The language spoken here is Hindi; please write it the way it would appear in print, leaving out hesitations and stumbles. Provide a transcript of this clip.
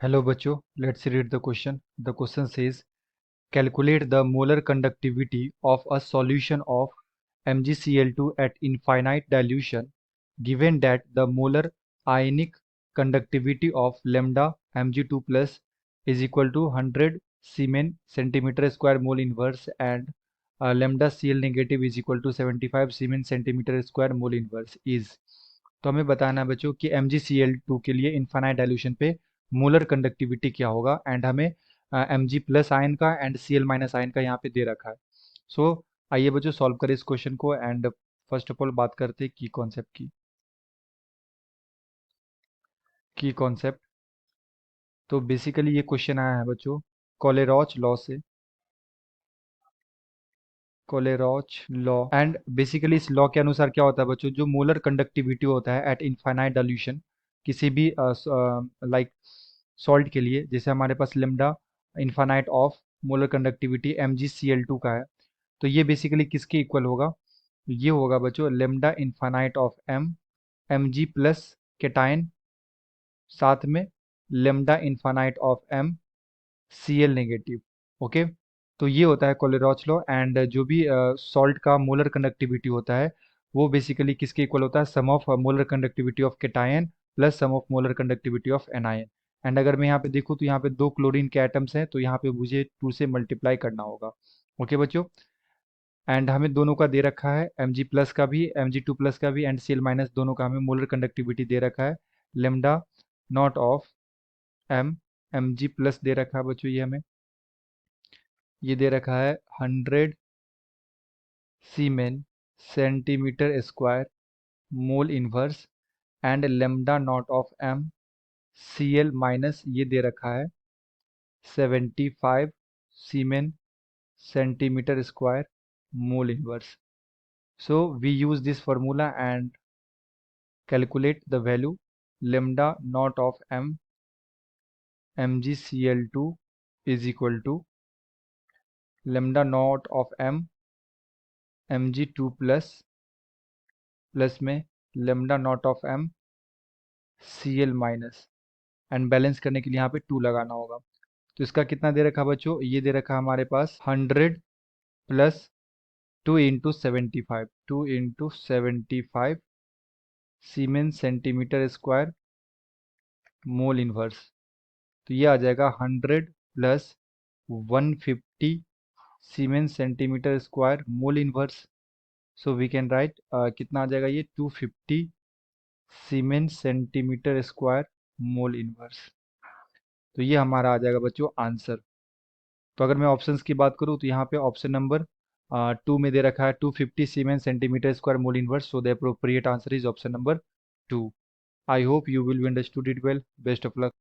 Hello बच्चों, let's read the question. The question says, calculate the molar conductivity of a solution of MgCl2 at infinite dilution, given that the molar ionic conductivity of lambda Mg2 plus is equal to 100 Siemens centimeter square mole inverse and lambda Cl negative is equal to 75 Siemens centimeter square mole inverse is। तो हमें बताना है बच्चों कि MgCl2 के लिए इनफाइनाइट डाइल्यूशन पे मोलर कंडक्टिविटी क्या होगा एंड हमें Mg प्लस आयन का एंड Cl माइनस आयन का यहाँ पे दे रखा है। सो आइए बच्चों सॉल्व करें इस क्वेश्चन को एंड फर्स्ट ऑफ ऑल बात करते हैं की कॉन्सेप्ट। तो बेसिकली ये क्वेश्चन आया है बच्चों कोलेरॉच लॉ से, कोलेरॉच लॉ। एंड बेसिकली इस लॉ के अनुसार क्या होता है बच्चों, जो मोलर कंडक्टिविटी होता है एट इनफाइनाइट डाइल्यूशन किसी भी लाइक सॉल्ट के लिए, जैसे हमारे पास lambda infinite of molar conductivity MgCl2 का है, तो ये बेसिकली किसके इक्वल होगा, ये होगा बच्चों lambda infinite of Mg plus cation साथ में lambda infinite of Cl negative. Okay, तो ये होता है कोलेरॉच लॉ। एंड जो भी सॉल्ट का मोलर कंडक्टिविटी होता है वो बेसिकली किसके इक्वल होता है, sum of molar conductivity of cation plus sum of molar conductivity of anion. And अगर मैं यहाँ पे देखूँ तो यहाँ पे दो क्लोरीन के एटम्स हैं, तो यहाँ पे मुझे 2 से मल्टीप्लाई करना होगा। ओके बच्चों, एंड हमें दोनों का दे रखा है, Mg प्लस का भी Mg2 प्लस का भी एंड Cl माइनस दोनों का हमें मोलर कंडक्टिविटी दे रखा है। Lambda naught of M Mg plus दे रखा है बच्चों, ये दे रखा है 100 siemens centimetre square mole inverse and lambda naught of Cl minus ये दे रखा है 75 siemens centimetre square mole inverse. So we use this formula and calculate the value lambda naught of MgCl2 is equal to lambda naught of Mg2 plus में lambda naught of Cl minus, and balance करने के लिए यहाँ पे 2 लगाना होगा। तो इसका कितना दे रखा बच्चों, ये दे रखा हमारे पास 100 plus 2 into 75 siemens centimetre square mole inverse. तो ये आ जाएगा 100 plus 150 siemens centimetre square mole inverse. So we can write कितना आ जाएगा ये 250 siemens centimetre square mole inverse. तो ये हमारा आ जाएगा बच्चों आंसर। तो अगर मैं ऑप्शंस की बात करूँ तो यहाँ पे ऑप्शन नंबर 2 में दे रखा है 250 siemens centimetre square mole inverse, so the appropriate answer is option number 2। I hope you will be understood it well. Best of luck.